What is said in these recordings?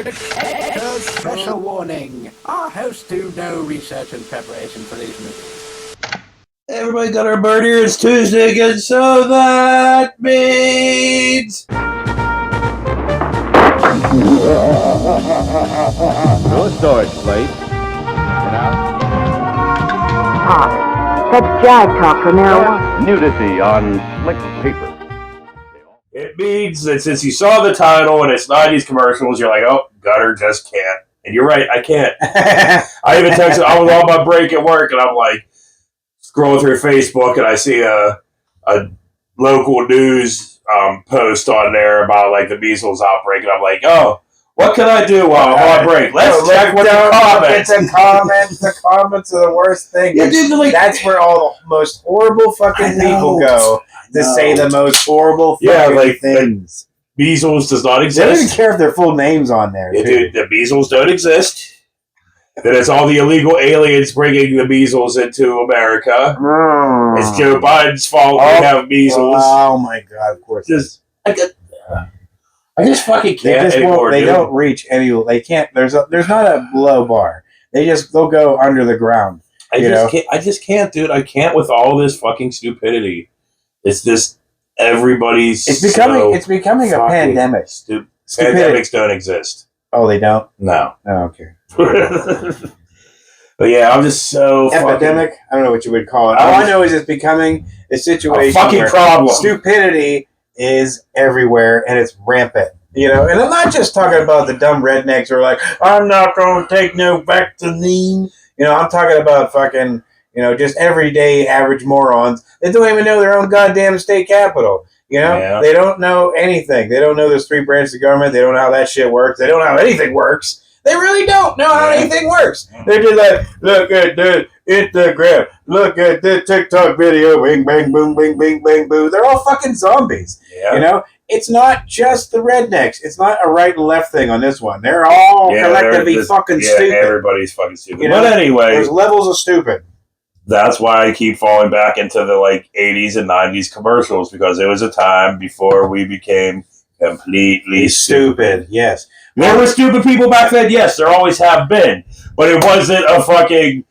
Special warning. Our hosts do no research and preparation for these movies. Everybody got our bird here. It's Tuesday again, so that means... No storage place. Talk. That's jive talk for marijuana. Nudity on slick paper. It means that since you saw the title and it's 90's commercials, you're like, oh, Gutter just can't. And you're right, I can't. I even texted, I was on my break at work, and I'm like, scrolling through Facebook, and I see a local news post on there about like the measles outbreak, and I'm like, oh, what can I do while I'm on break? Let's check what the comments. The comments are the worst thing. Yeah, dude, like, that's where all the most horrible fucking people go to say the most horrible fucking things. Measles does not They don't exist. even care if their full name's on there. Yeah, dude, the measles don't exist. That it's all the illegal aliens bringing the measles into America. It's Joe Biden's fault we have measles. Oh my god! Of course. I just fucking They can't just anymore, won't. They dude. don't reach any. They can't. There's not a low bar. They'll go under the ground. I just can't, dude. I can't with all this fucking stupidity. It's just everybody's. It's becoming a pandemic. Pandemics don't exist. Oh, they don't. No. Oh, okay. But yeah, I'm just so Epidemic. I don't know what you would call it. All I know is it's becoming a situation fucking where problem. Stupidity is everywhere and it's rampant. And I'm not just talking about the dumb rednecks who are like, I'm not going to take no vaccine. I'm talking about fucking, just everyday average morons that don't even know their own goddamn state capital. Yeah. They don't know anything. They don't know there's 3 branches of government. They don't know how that shit works. They don't know how anything works. They really don't know how anything works. They're just like, look at the Instagram. Look at the TikTok video. Bing, bang, boom, bing, bing, bang, boo. They're all fucking zombies. Yeah. It's not just the rednecks. It's not a right and left thing on this one. They're all collectively fucking stupid. Everybody's fucking stupid. But anyway, there's levels of stupid. That's why I keep falling back into the 80s and 90s commercials, because it was a time before we became completely stupid. Yes. There were stupid people back then, yes, there always have been. But it wasn't a fucking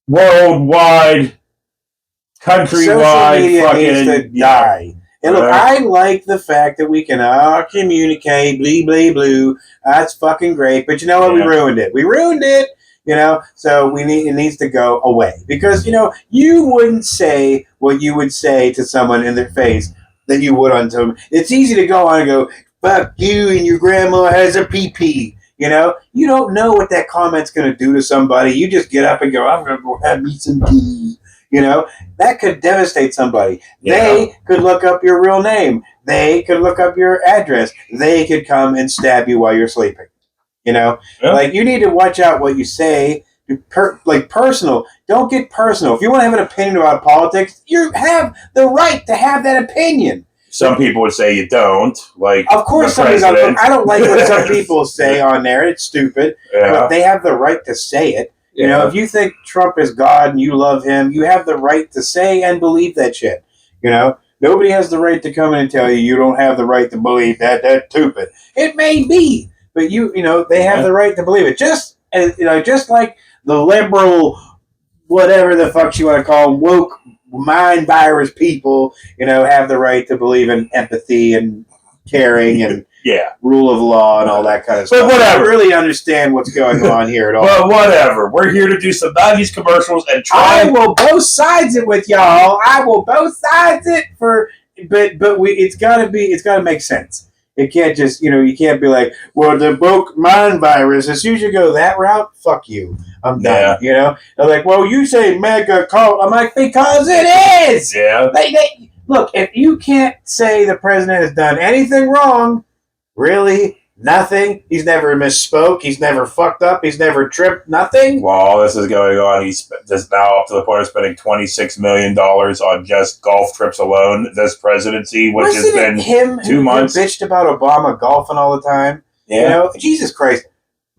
worldwide, countrywide fucking needs to die. And look, I like the fact that we can all communicate, blee, blee, blue. That's fucking great. But you know what? We ruined it. So it needs to go away. Because, you wouldn't say what you would say to someone in their face that you would onto them. It's easy to go on and go, fuck you and your grandma has a pee-pee. You don't know what that comment's going to do to somebody. You just get up and go, I'm going to go have me some tea. That could devastate somebody. Yeah. They could look up your real name. They could look up your address. They could come and stab you while you're sleeping. Yeah. You need to watch out what you say. Personal. Don't get personal. If you want to have an opinion about politics, you have the right to have that opinion. Some people would say you don't. Of course, I don't like what some people say on there. It's stupid. Yeah. But they have the right to say it. Yeah. If you think Trump is God and you love him, you have the right to say and believe that shit. Nobody has the right to come in and tell you don't have the right to believe that. That's stupid. It may be, but they have the right to believe it. Just like the liberal, whatever the fuck you want to call them, woke mind virus people, have the right to believe in empathy and caring and rule of law and all that kind of stuff. But whatever. I don't really understand what's going on here at all. But whatever. We're here to do some 90s commercials and try. I will both sides it with y'all. I will both sides it it's gotta make sense. It can't just, you can't be like, well, the woke mind virus, as soon as you go that route, fuck you. I'm done, They're like, well, you say mega cult. I'm like, because it is! Yeah. Look, if you can't say the president has done anything wrong, really, nothing, he's never misspoke, he's never fucked up, he's never tripped, nothing. While all this is going on, he's just now up to the point of spending $26 million on just golf trips alone this presidency, which has been him 2 months. Who bitched about Obama golfing all the time? Yeah. Jesus Christ.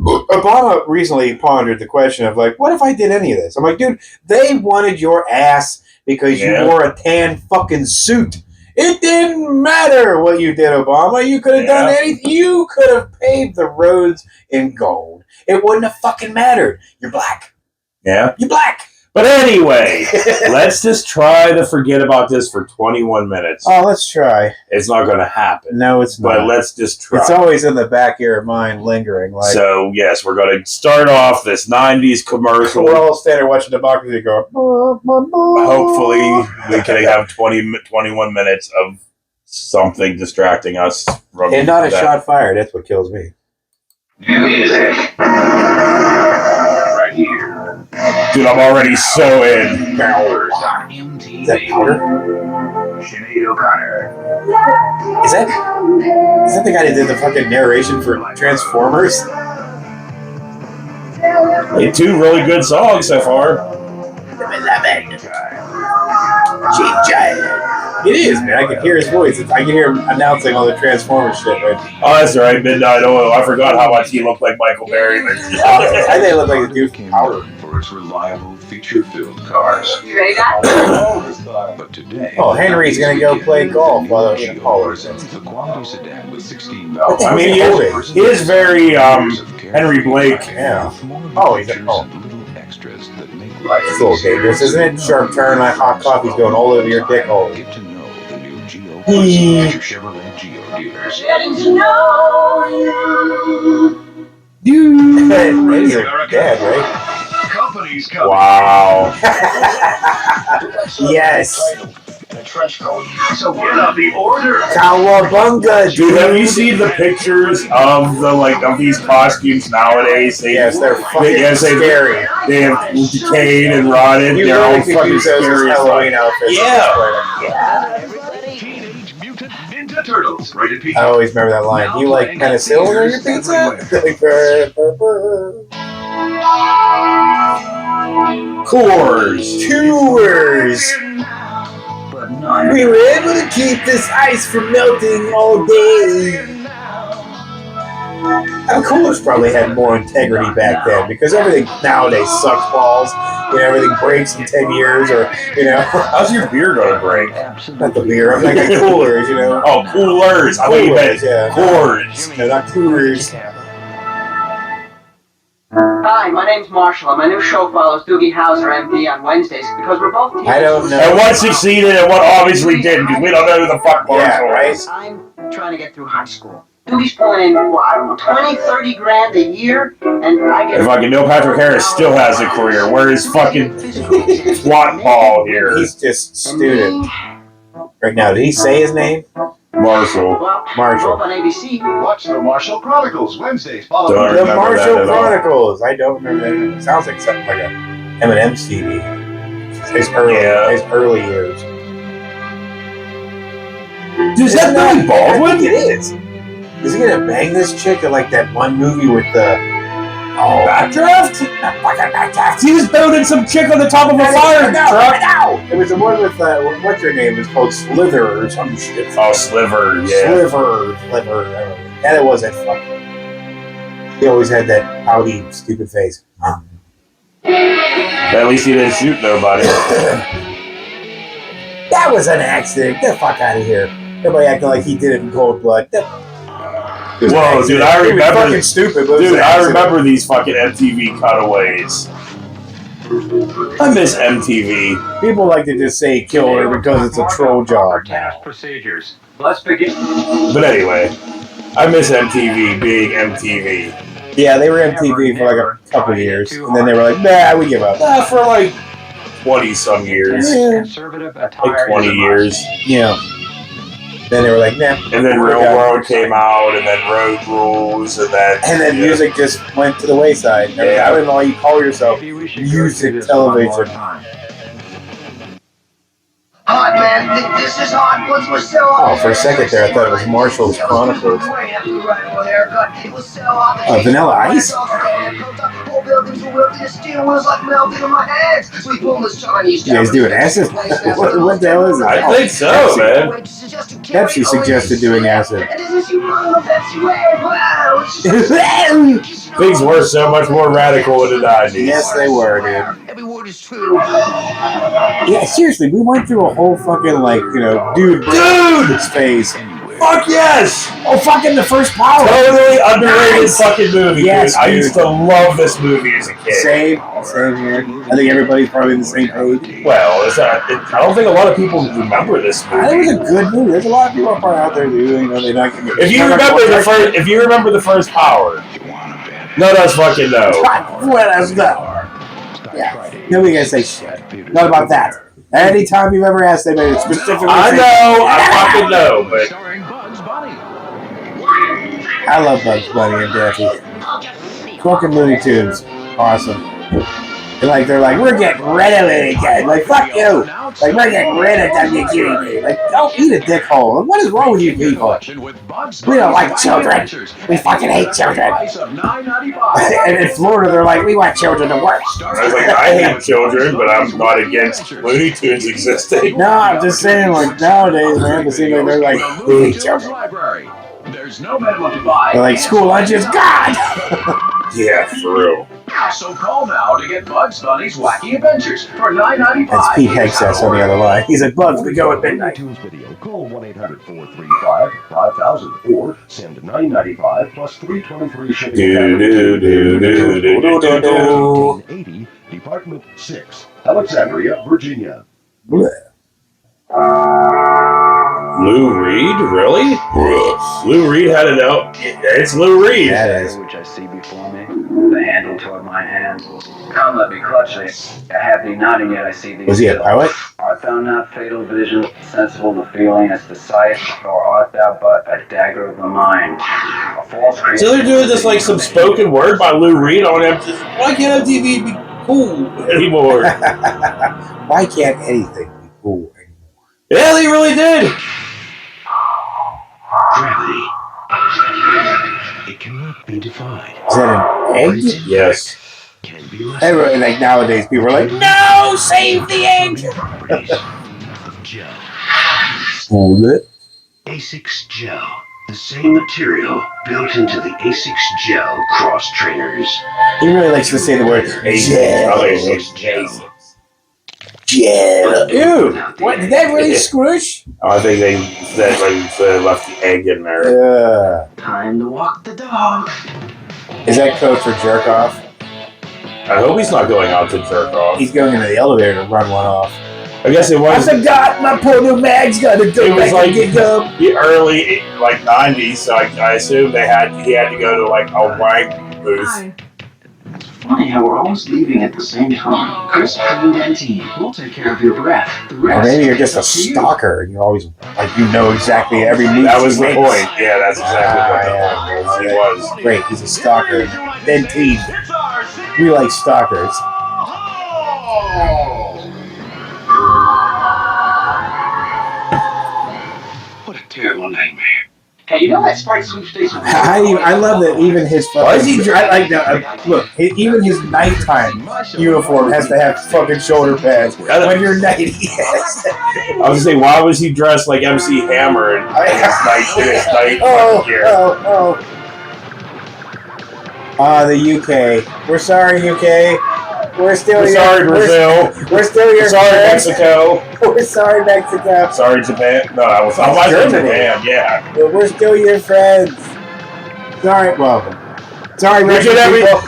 Obama recently pondered the question of, what if I did any of this? I'm like, dude, they wanted your ass because you wore a tan fucking suit. It didn't matter what you did, Obama. You could have done anything. You could have paved the roads in gold. It wouldn't have fucking mattered. You're black. Yeah. You're black. But anyway, let's just try to forget about this for 21 minutes. Oh, let's try. It's not going to happen. No, it's not. But let's just try. It's always in the back of your mind, lingering. Like, so, yes, we're going to start off this 90s commercial. we're all standing there watching Democracy go. Hopefully, we can have 21 minutes of something distracting us from And not a that. shot fired. That's what kills me. Music. Right here. Dude, I'm already so in. Is that powder? Sinead O'Connor. Is that the guy that did the fucking narration for Transformers? Hey, 2 really good songs so far. It is, man. I can hear his voice. I can hear him announcing all the Transformers shit, right? Oh, that's right, Midnight Oil. I forgot how much he looked like Michael Berry. I think it looked like the dude from Powder. For its reliable feature-filled cars. You ready, guys? But today, Oh, Henry's gonna go play golf while they're in college. presents the quality sedan with 16 What's I mean, he is very Henry Blake. Yeah. Oh, he's a little extras that make life It's a little dangerous, isn't it? Sharp turn, like hot coffee's going all over your dick hole. Get to know the new Geo person at your Chevrolet Geo dealers. Getting to know you. He's a dad, right? Companies coming. Wow. Yes. And a trench coat. So get up the order. Cowabunga, Dude, have you seen the pictures of of these costumes nowadays? Yes, they're fucking Yes, scary. They have decayed and rotted. You They're all really could fucking use those as scary as Halloween fuck. outfits. Teenage Mutant Ninja Turtles. Rated PG. I always remember that line. Do you like penicillin on your pizza? Like, brr, brr, brr. Coors. Tours. We were able to keep this ice from melting all day. Coolers probably had more integrity back then because everything nowadays sucks balls. You know, everything breaks in 10 years or, you know. How's your beer going to break? Not the beer, I'm like coolers, you know. Oh, coolers. I thought you meant yeah. Coors. No, not coolers. Hi, my name's Marshall, and my new show follows Doogie Howser, MD, on Wednesdays because we're both teenagers. I don't know. And what succeeded and what obviously didn't, because we don't know who the fuck Yeah, Marshall right? is. I'm trying to get through high school. Doogie's pulling in, well, I don't know, 20, 30 grand a year, and I get... And fucking Neil Patrick Harris still has a career. Where is fucking Swat Paul here? He's just student. Right now, did he say his name? Marshall. Well, Marshall. up on ABC. Watch the Marshall Chronicles Wednesdays. Follow Don't The remember Marshall that at all. Chronicles. I don't remember that. It sounds like something like a Eminem CD. His early years. Is that Billy I think Baldwin? it is. Is he gonna bang this chick in like that one movie with the Backdraft? fucking backdraft? He was building some chick on the top of a fire truck. It was the one with what's her name? It was called Slither or some shit. Oh, Sliver, yeah. Sliver. And it was that fucking. He always had that pouty, stupid face. At least he didn't shoot nobody. That was an accident. Get the fuck out of here. Everybody acting like he did it in cold blood. Whoa, dude, I It was remember. fucking stupid, but it was Dude, an I accident. remember these fucking MTV cutaways. I miss MTV. People like to just say kill her because it's a troll job now. procedures. Let's begin. But anyway, I miss MTV being MTV. Yeah, they were MTV for like a couple years, and then they were like, nah, we give up. For like 20-some years. Yeah. Conservative Like 20 years. Yeah. Then they were like, nah. And then Real World came out, and then Road Rules, and then... And then music just went to the wayside. Yeah. I don't know why you call yourself music television. Hot, man. This is hot. Once we're so Oh, for a second there, I thought it was Marshall's Chronicles. Vanilla Ice? You guys doing acid? What the hell is it? I think so, man. Pepsi suggested doing acid. Things were so much more radical in the 90s. Yes, they were, dude. What is true? Yeah, seriously, we went through a whole fucking, like, dude phase. Fuck yes! Oh, fucking the first Power. Totally underrated fucking movie, Yes, dude. I dude. used to love this movie as a kid. Same here. I think everybody's probably on the same page. Well, I don't think a lot of people remember this movie. I think it was a good movie. There's a lot of people probably out there who, they're not gonna If you remember the first Power, let us fucking know. Let us know. Yeah. Nobody gonna say shit. Not about that. Anytime you've ever asked anybody to specifically I fucking know, but I love Bugs Bunny and Daffy. Fucking Looney Tunes. Awesome. They're like, we're getting rid of it again. Like, fuck you. Like, we're getting rid of WQED. Like, don't eat a dick hole. What is wrong with you people? We don't like children. We fucking hate children. And in Florida, they're like, we want children to work. I was like, I hate children, but I'm not against Looney Tunes existing. No, I'm just saying, like, nowadays, man, it seems like they're like, we hate children. There's no minimum to buy. They're like, school lunch is God. Yeah, for real. So call now to get Bugs Bunny's Wacky Adventures for $9.95. That's Pete Hegseth on the other line. He's like, Bugs, we go at midnight. Video. Call 1-800-435-5000 or send $9.95 plus $3.23 shipping. Do. 80, Department 6, Alexandria, Virginia. Lou Reed? Really? Lou Reed had it out. It's Lou Reed. That is. Which I see before me, the handle toward my hand. Come, let me clutch this. I have thee nodding yet I see thee. Was he a poet? Art thou not fatal vision, sensible to feeling as the sight, or art thou but a dagger of the mind? A false creature. So they're doing this like some spoken word by Lou Reed on MTV. Why can't MTV be cool anymore? Why can't anything be cool anymore? Yeah, they really did. Gravity. It cannot be defined. Is that an egg? Yes. Can be less. Everyone, like nowadays, people are like, no, save the egg. Properties of gel. Hold it. Asics Gel. The same material built into the Asics Gel cross trainers. He really likes to say the word gel. Asics Gel. Gel. Ew. What? Did that really squish? I think they left the egg in there. Yeah. Time to walk the dog. Is that code for jerk off? I hope he's not going out to jerk off. He's going into the elevator to run one off. I guess it was. I forgot my poor new mag's got to go It was back like and get gum. the early 90s, so I assume he had to go to like a wank booth. Funny how we're always leaving at the same time. Crisp, clean dentine. We'll take care of your breath. The Or rest maybe you're just a is up to you. stalker and you always, like, you know exactly every move That was he the makes. point. Yeah, that's exactly what the point was. He was. Great, he's a stalker. Dentine. We like stalkers. What a terrible nightmare. Hey, you know that Sprite sweepstakes? I love that even his fucking... Why is he I like that. Look, even his nighttime uniform has to have fucking shoulder pads. When you're 90, yes. I was gonna say, why was he dressed like MC Hammer in his night gear? The UK. We're sorry, UK. We're still We're sorry, Brazil. We're still your Sorry, friends. Mexico. We're sorry, Mexico. Sorry, Japan. No, I was Germany. Japan. Yeah. But we're still your friends. Sorry, welcome. Sorry, We Russian did people.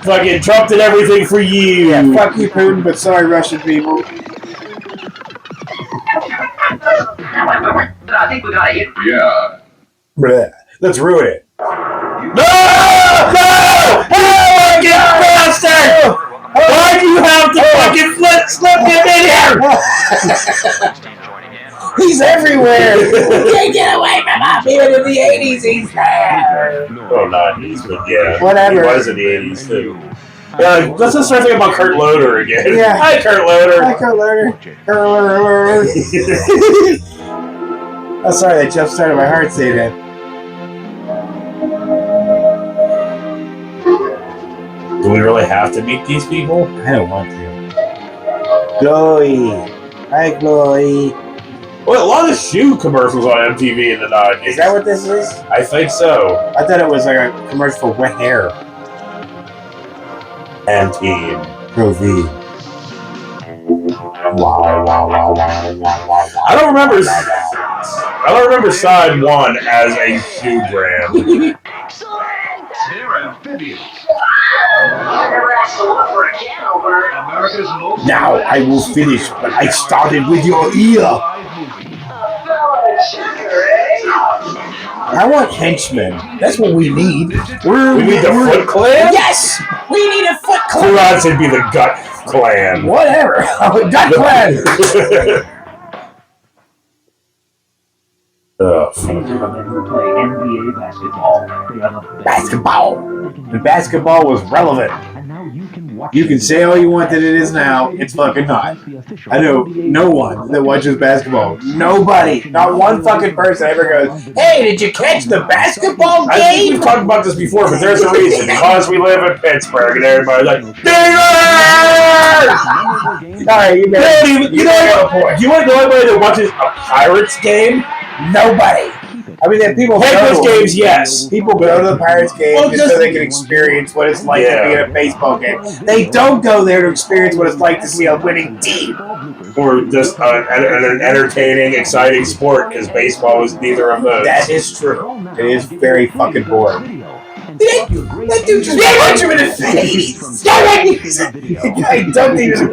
Fucking Trump did everything for you. Yeah, fuck you, Putin, but sorry, Russian people. I think we got it. Yeah. Bleh. Let's ruin it. No! No! Oh, you bastard! Why do you have to fucking slip him in here? He's everywhere. We can't get away from him. Even in the 80s, he's there. Oh, 90s, but yeah. Whatever. He was in the 80s, too. Let's just start thinking about Kurt Loder again. Yeah. Hi, Kurt Loder. Hi, Kurt Loder. Oh, sorry, that jump started my heart saying that. Do we really have to meet these people? I don't want to. Chloe. Hi, Chloe. Well, a lot of shoe commercials on MTV in the 90s. Is that what this is? I think so. I thought it was like a commercial for wet hair. And team. Pro V. I don't remember Side 1 as a shoe brand. They're amphibians. I never asked to look for a can opener. America's most. Now I will finish, but I started with your ear. I want henchmen. That's what we need. We need the Foot Clan? Yes! We need a Foot Clan! Clan should be the Gut Clan. Whatever. Gut Clan! Play NBA basketball. Basketball! The basketball was relevant. You can say all you want that it is now. It's fucking not. I know no one that watches basketball. Nobody. Not one fucking person ever goes, hey, did you catch the basketball I think game? we've talked about this before, but there's a reason. Because we live in Pittsburgh and everybody's like, Steelers! Sorry, you know You want the only way that watches a Pirates game? nobody. I mean, then people Penguins games, yes. People go to the Pirates game just so they can experience what it's like to be in a baseball game. They don't go there to experience what it's like to see a winning team. Or just an entertaining, exciting sport, because baseball is neither of those. That is true. It is very fucking boring. That dude just punched him in the face. I don't even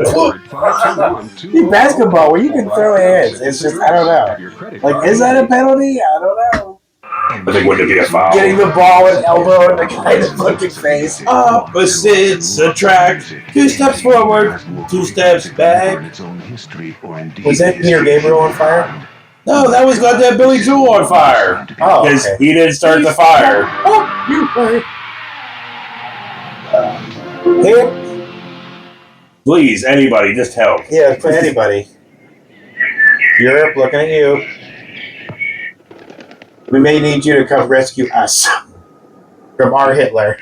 basketball where you can throw hands. It's just, I don't know. Like, is that a penalty? I don't know. I think wouldn't it be a foul? Getting the ball and elbow in the guy's fucking face. Opposites attract. 2 steps forward, 2 steps back. Was that Peter Gabriel on fire? No, that was goddamn Billy Joel on fire. Oh, because okay. he didn't start the fire. Oh, you fire. Please, anybody, just help. Yeah, for anybody. Europe, looking at you. We may need you to come rescue us from our Hitler.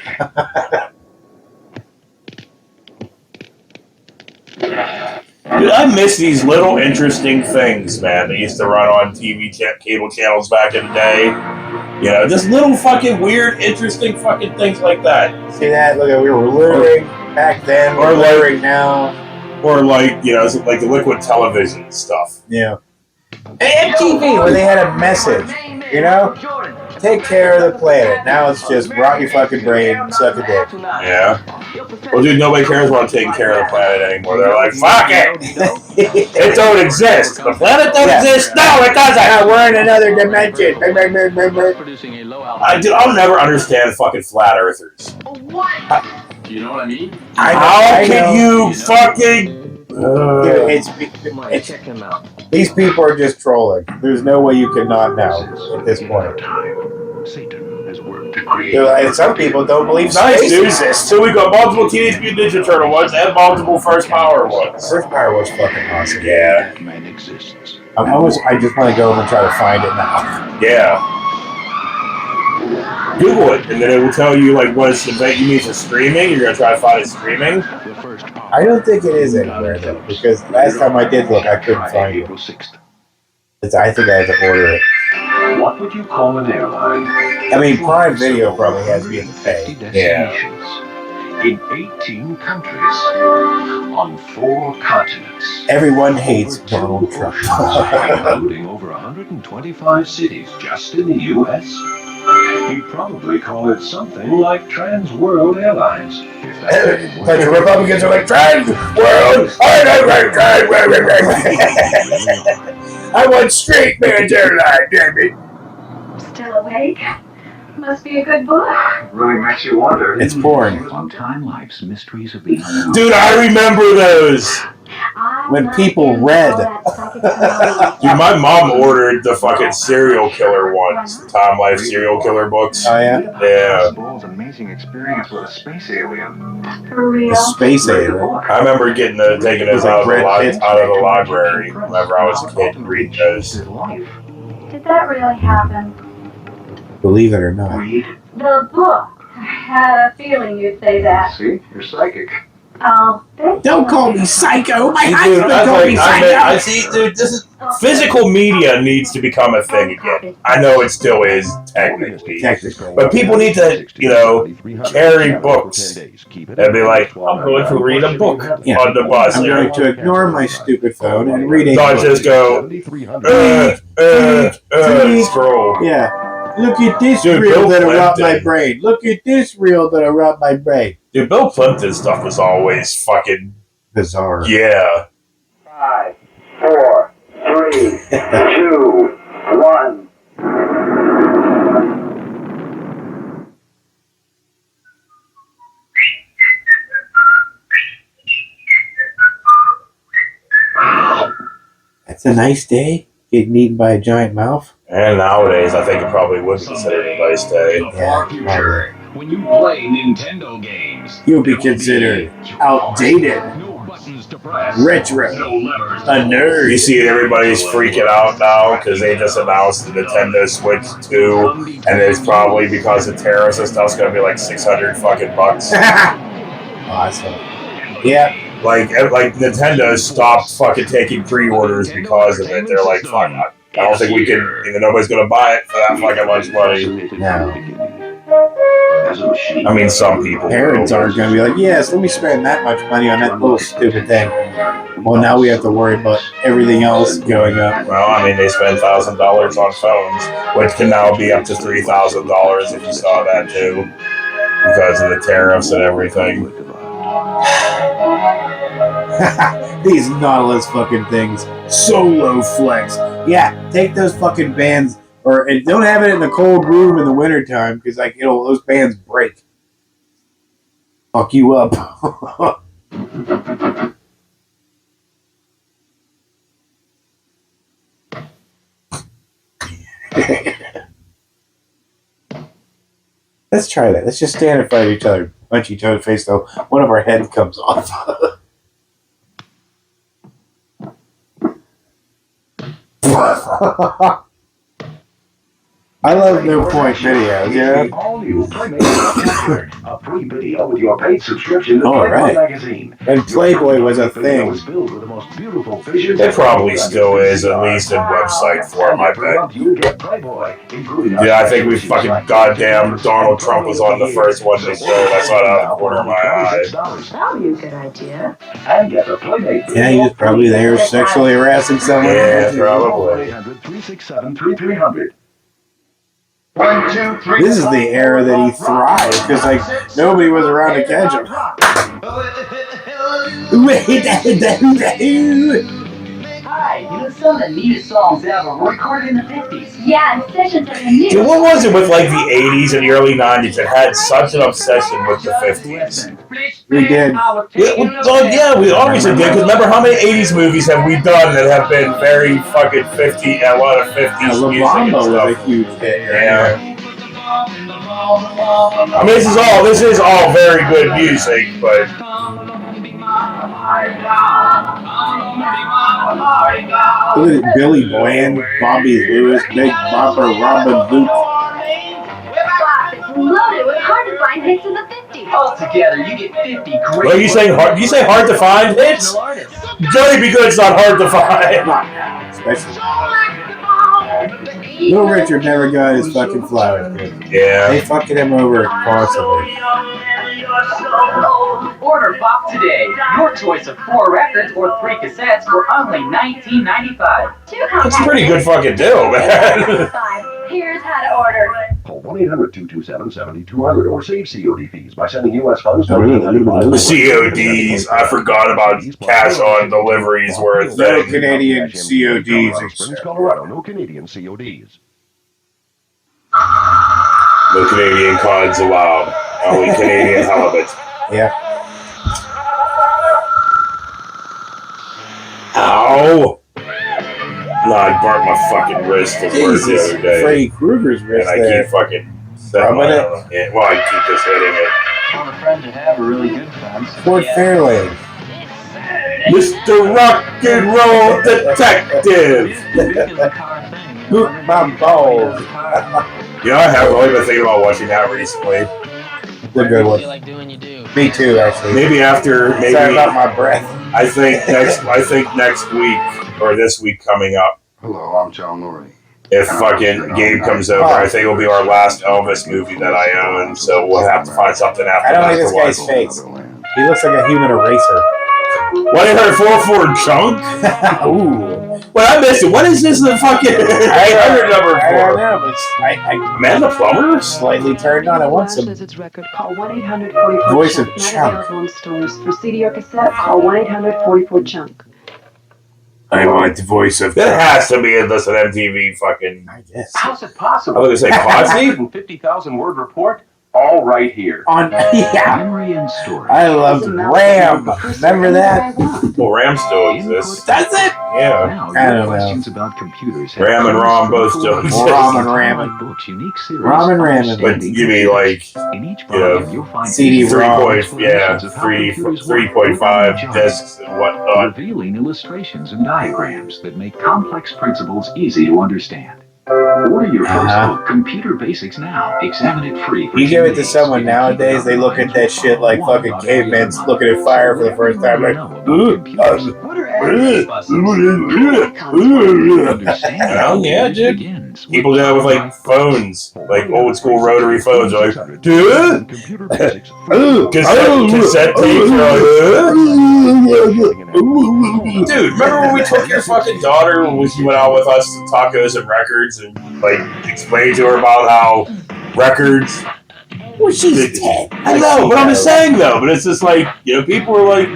Dude, I miss these little interesting things, man, that used to run on TV cable channels back in the day. You know, just little fucking weird, interesting fucking things like that. See that? Look at we were luring back then, we're luring now. Or like, you know, like the liquid television stuff. Yeah. And MTV, where they had a message, you know? Take care of the planet. Now it's just rot your fucking brain, suck a dick. Yeah. Well, dude, nobody cares about taking care of the planet anymore. They're like, fuck it! It don't exist. The planet don't exist? No, it doesn't! We're in another dimension. I'll never understand fucking flat earthers. Do you know what I mean? How can you fucking... Check him out. These people are just trolling. There's no way you can not know at this point. Satan has worked to create. And some people don't believe Nice, space dude. exists. So we got multiple Teenage Mutant Ninja Turtle ones and multiple First Power ones. First Power was fucking awesome. Yeah. Man exists. I just want to go and try to find it now. Yeah. Google it, and then it will tell you like what it's event you need for streaming. You're gonna try to find it streaming. I don't think it is anywhere though, because last time I did look, I couldn't find it. I think I had to order it. What would you call an airline? I mean, Prime Video probably has to be in the pay. Yeah. In 18 countries, on 4 continents. Everyone hates Donald Trump. Including over 125 cities just in the U.S. You'd probably call it something like Trans World Airlines. But the Republicans are like, Trans World! I want straight man's airline, damn it! Still awake? Must be a good book. Really makes you wonder. It's boring. Funtime Life's Mysteries of the Unknown. Dude, I remember those. When people read. Dude, my mom ordered the fucking serial killer ones. The Time Life serial killer books. Oh, yeah? Yeah. Ball's amazing experience with a space alien. For real? The space alien. I remember taking those out of the library whenever I was a kid and reading those. Did that really happen? Believe it or not. The book. I had a feeling you'd say that. See? You're psychic. Oh, Don't call me psycho. My Dude, husband called me psycho. I see, dude. This is physical media needs to become a thing again. I know it still is technically, but people need to, carry books and be like, I'm going to read a book on the bus. I'm going to ignore my stupid phone and read a Not book. just go, scroll. Yeah. Look at this Dude, reel Bill that'll rot my Clinton. brain. Look at this reel that'll rot my brain. Dude, Bill Clinton stuff was always fucking Bizarre. yeah. 5, 4, 3, 2, 1. That's a nice day. Getting eaten by a giant mouth. And nowadays, I think it probably would be considered a nice day. Yeah, probably. When you play Nintendo games, You'll be considered outdated, retro, a nerd. You see, everybody's freaking out now because they just announced the Nintendo Switch 2, and it's probably because of tariffs and stuff's going to be like $600 fucking bucks. Awesome. Yeah. Like Nintendo stopped fucking taking pre-orders because of it. They're like, fuck, I don't think we can, nobody's going to buy it for that fucking much money. No. I mean, some people. Parents aren't going to be like, yes, let me spend that much money on that little stupid thing. Well, now we have to worry about everything else going up. Well, I mean, they spend $1,000 on phones, which can now be up to $3,000 if you saw that too, because of the tariffs and everything. These Nautilus fucking things. Solo flex. Yeah, take those fucking bands, and don't have it in a cold room in the wintertime, because those bands break. Fuck you up. Let's try that. Let's just stand in front of each other, punch each other in the face, though. One of our heads comes off. I love No Point videos, yeah. All new Playmate Unlimited, a free video with your paid subscription to All Playboy right. magazine. And Playboy was a thing. Is filled with the most beautiful visions. It probably still is, at least in website form, I bet. You get Playboy, including Yeah, I think we fucking goddamn Donald Trump was on the first one they showed. I saw it out of the corner of my eye. That'll be a good idea. And get the Playmate. Yeah, he was probably there sexually harassing someone. Yeah, probably. 800-367-3300. 1, 2, 3. This is the era that he thrived, because nobody was around to catch him. Hi, you know some of the neatest songs ever were recorded in the 50s. Yeah, and sessions are new. Dude, what was it with the 80s and the early 90s that had such an obsession with the 50s? We did. Yeah, we obviously did, because remember how many 80s movies have we done that have been very fucking 50, a lot of 50s La music and Bamba was stuff. a huge hit. Yeah. I mean, this is all very good music, but Look at Billy Bland, Bobby Lewis, Big Bopper, Robin Luke. It's loaded with hard-to-find hits in the 50s. Altogether, you get 50 great. what are you saying? Did you say hard to find hits? Johnny B. Good's not hard to find. Especially. Little Richard never got his fucking flowers, dude. Yeah. They fucking him over constantly. Order Bop today. Your choice of 4 records or 3 cassettes for only $19.95. That's a pretty good fucking deal, man. Here's how to order. Call 1-800-227-7200 or save COD fees by sending U.S. funds to CODs. I forgot about cash on deliveries were a No thing. Canadian CODs. Springs, Colorado. No Canadian CODs. No Canadian cards allowed. Only Canadian halibut. Yeah. Ow! No, I burnt my fucking wrist at work the other day. Freddy Krueger's wrist And I there. keep fucking Rubbing it? Yeah, well, I keep just hitting it. All the friends you have are really good friends. Fort Fairlane. Mr. Rock and Roll Detective! Hoot my balls. You know, I have really been thinking about watching that recently. The good one. Like doing, you do. Me too, actually. Maybe after. Maybe sorry about my breath. I think next week or this week coming up. Hello, I'm John Lurie. If fucking Gabe comes over, I think it'll be our last Elvis movie that I own. So we'll have to find something after. I don't that like this to guy's watch. face. He looks like a human eraser. 1-800-444 Chunk. Ooh. Well, I missed it. What is this? The fucking 800 number I don't for? know, but I Amanda Plummer? slightly turned on. I want some Call 1-800-44 voice of Not Chunk. available in stores. For CD or cassette, call 1-800-44-CHUNK. I want the voice of That Chunk. has to be in this MTV fucking. I guess. How's it I possible? was gonna say Quasi. 150,000 word report, all right here. On yeah. Memory and storage. I loved Ram. Remember that? Well, Ram still exists. Does it? Yeah. Now, I your don't questions know. about computers Ram and Rom both still exist. Rom and Ramen. books, unique series, Ramen, ramen. But give me like in each you know, volume, you'll find 3 3.5 discs and whatnot. revealing illustrations and diagrams that make complex principles easy to understand. Order your first book, Computer Basics now. Examine it free. For You give 10 it to days. someone nowadays, they look at that shit like fucking cavemen looking at fire for the first time. Like, What are address buses? Well, yeah, dude. People do that with like phones, like old school rotary phones. They're like, dude, cassette tapes. Dude, remember when we took your fucking daughter when she went out with us to tacos and records and like explained to her about how records. well, she's 10. I know, but I'm just saying though. But it's just like, you know, people are like,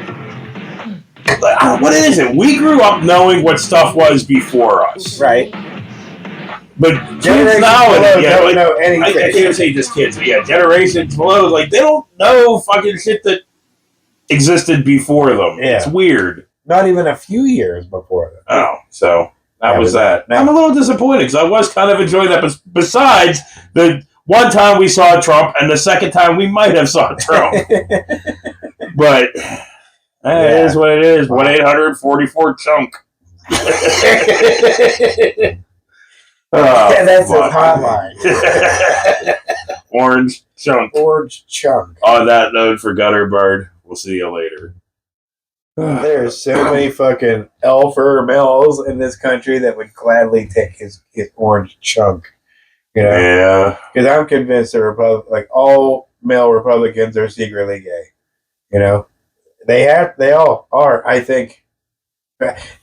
what is it? We grew up knowing what stuff was before us, Right. but Generations kids nowadays, below yeah, don't like, know I anything. can't even say just kids, but yeah, generations below, like they don't know fucking shit that existed before them. Yeah. It's weird. Not even a few years before that. Oh, so that was that. that. I'm a little disappointed because I was kind of enjoying that. But besides the one time we saw Trump and the second time we might have saw Trump, but it is what it is. 1-800-44 Chunk. Yeah, that's his hotline. Orange Chunk. Orange Chunk. On that note, for Gutterbird, we'll see you later. There's so many fucking alpha males in this country that would gladly take his orange chunk. You know? Yeah. Because I'm convinced that like all male Republicans are secretly gay. You know? They all are, I think.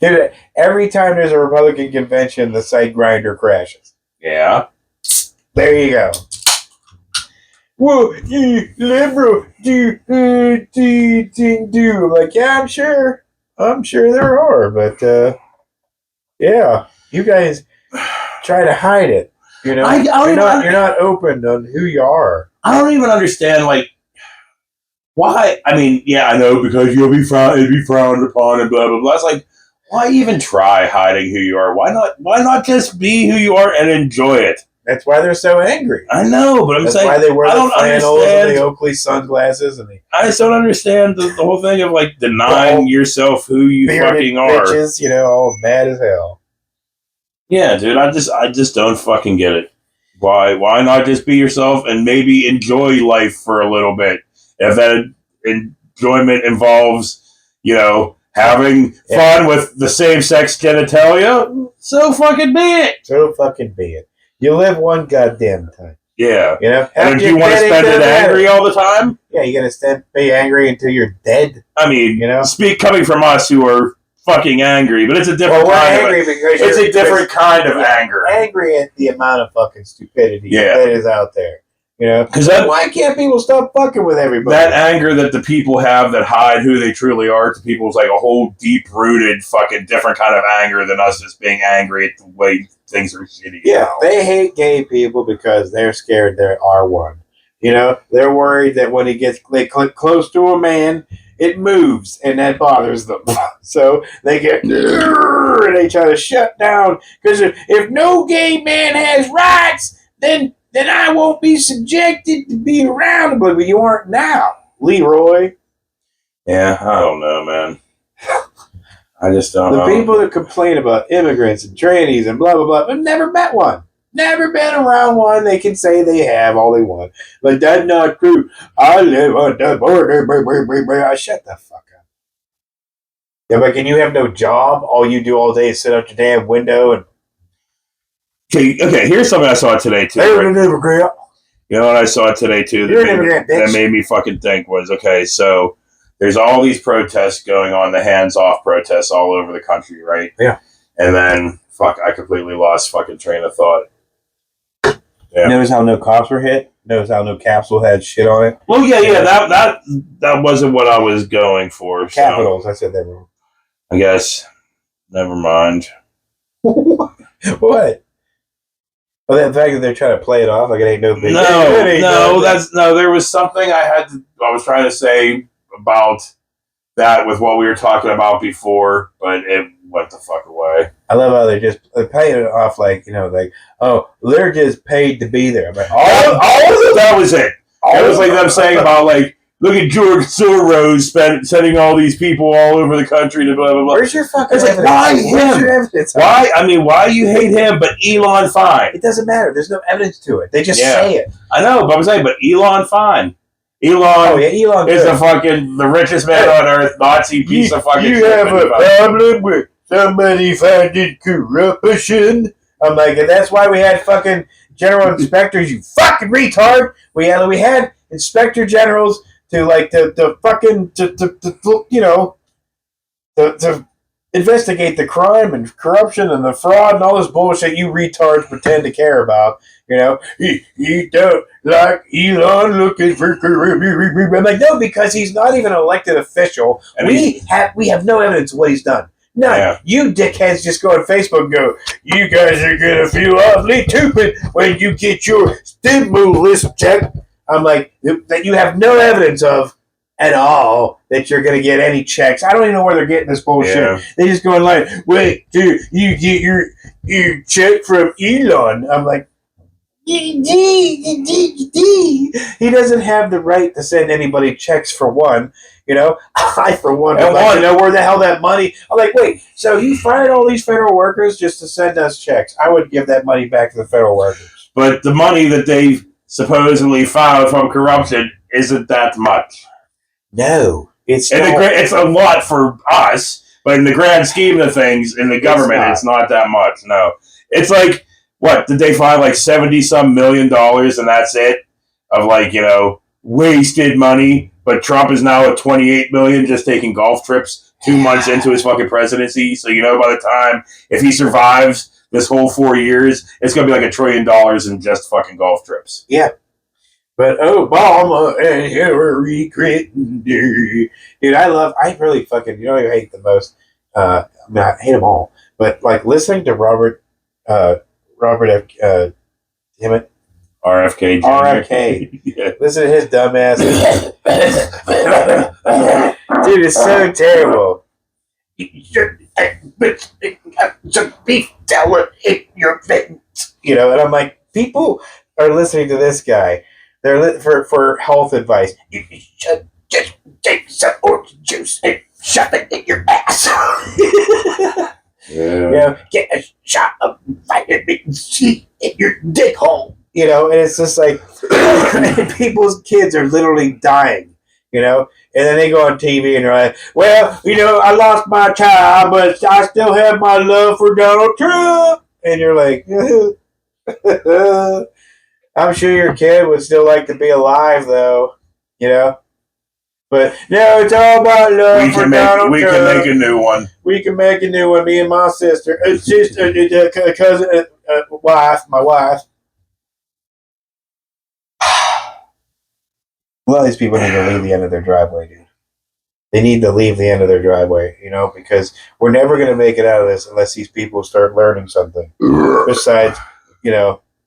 Dude, every time there's a Republican convention, the site grinder crashes. Yeah. There you go. Well, you liberal do. Like, yeah, I'm sure there are, but yeah, you guys try to hide it. You know, you're not open on who you are. I don't even understand, like, why. I mean, yeah, I know because it'd be frowned upon and blah blah blah. It's like, why even try hiding who you are? Why not just be who you are and enjoy it? That's why they're so angry. I know, but That's why they wear the flannels and the Oakley sunglasses and I just don't understand the whole thing of like denying yourself who you fucking are. Bitches, you know, all mad as hell. Yeah, dude, I just don't fucking get it. Why not just be yourself and maybe enjoy life for a little bit? If that enjoyment involves, you know, having fun with the same-sex genitalia, so fucking be it. So fucking be it. You live one goddamn time. Yeah. You know? And do you want to spend it angry all the time? Yeah, you're going to be angry until you're dead. I mean, you know? Coming from us who are fucking angry, but it's a different kind of it's a different kind of anger. Angry at the amount of fucking stupidity that is out there. You know? Because why can't people stop fucking with everybody? That anger that the people have that hide who they truly are to people is like a whole deep-rooted fucking different kind of anger than us just being angry at the way things are shitty. Yeah, now. They hate gay people because they're scared they're R1. You know, they're worried that when they click close to a man, it moves, and that bothers them. So they get, and they try to shut down, because if no gay man has rights, then I won't be subjected to be around, but you aren't now, Leroy. Yeah, I don't know, man. I just don't know. The people that complain about immigrants and trannies and blah, blah, blah, I've never met one. Never been around one. They can say they have all they want. But that's not true. I live on the border. Shut the fuck up. Yeah, but can you have no job? All you do all day is sit out your damn window and. Okay, here's something I saw today, too. Right? You know what I saw today, too, that made me fucking think was, okay, so there's all these protests going on, the hands-off protests all over the country, right? Yeah. And then, I completely lost fucking train of thought. Yeah. Notice how no cops were hit? Notice how no capsule had shit on it? Well, yeah, that wasn't what I was going for. Capitals, so I said that wrong. I guess. Never mind. What? Well, the fact that they're trying to play it off like it ain't no big deal. There was something I was trying to say about that with what we were talking about before, but it went the fuck away. I love how they're paying it off like oh, they're just paid to be there. I'm like, that was it. It was like them saying about look at George Soros sending all these people all over the country to blah blah blah. Where's your fucking evidence? Why him? Why? I mean, why you hate him, but Elon fine? It doesn't matter. There's no evidence to it. They just say it. I know, but I'm saying, but Elon fine. Elon is the richest man on earth, Nazi piece of fucking shit. You have a problem with somebody finding corruption? I'm like, and that's why we had fucking general inspectors, you fucking retard. We had inspector generals to investigate the crime and corruption and the fraud and all this bullshit you retards pretend to care about. You don't like Elon looking for corruption. I'm like, no, because he's not even an elected official. And we have no evidence of what he's done. No, you dickheads just go on Facebook and go, you guys are going to feel awfully stupid when you get your stimulus check. I'm like, that you have no evidence of at all that you're going to get any checks. I don't even know where they're getting this bullshit. Yeah. They just going wait, dude, you get your check from Elon. I'm like, he doesn't have the right to send anybody checks for one. I, for one, would like to know where the hell that money... I'm like, wait, so you fired all these federal workers just to send us checks. I would give that money back to the federal workers. But the money that they supposedly filed from corruption isn't that much. No. It's a lot for us, but in the grand scheme of things, in the government, it's not that much, no. It's like, what, did they find $70-some million and that's it? Of wasted money, but Trump is now at $28 million just taking golf trips 2 months into his fucking presidency. So by the time, if he survives this whole 4 years, it's gonna be $1 trillion in just fucking golf trips. Yeah. But Obama and Hillary Clinton, dude, I really fucking, I hate the most. I hate them all, but listening to Robert F. RFK. RFK. Yeah. Listen to his dumb ass. Dude, it's so terrible. You should be telling in your face. And I'm like, people are listening to this guy. They're for health advice. You should just take some orange juice and shove it in your ass. Get a shot of vitamin C in your dick hole. And it's just like people's kids are literally dying, and then they go on TV and they're like, well, I lost my child, but I still have my love for Donald Trump. And you're like, I'm sure your kid would still like to be alive, though, But no, it's all about love for Donald Trump. We can make a new one. We can make a new one. Me and my sister, cousin, my wife. A lot of these people need to leave the end of their driveway, dude. They need to leave the end of their driveway, because we're never going to make it out of this unless these people start learning something. Besides,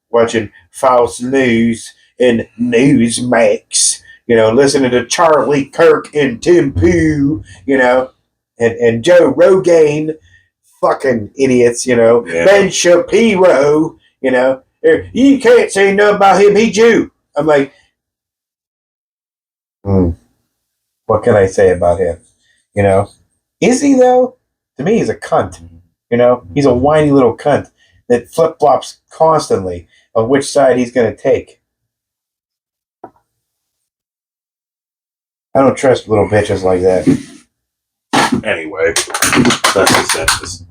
watching false news and Newsmax, listening to Charlie Kirk and Tim Pooh, and Joe Rogan, fucking idiots, Ben Shapiro, you can't say nothing about him, he Jew. I'm like, what can I say about him? Is he though? To me, he's a cunt. He's a whiny little cunt. that flip-flops constantly of which side he's going to take. I don't trust little bitches like that. Anyway, that's the census.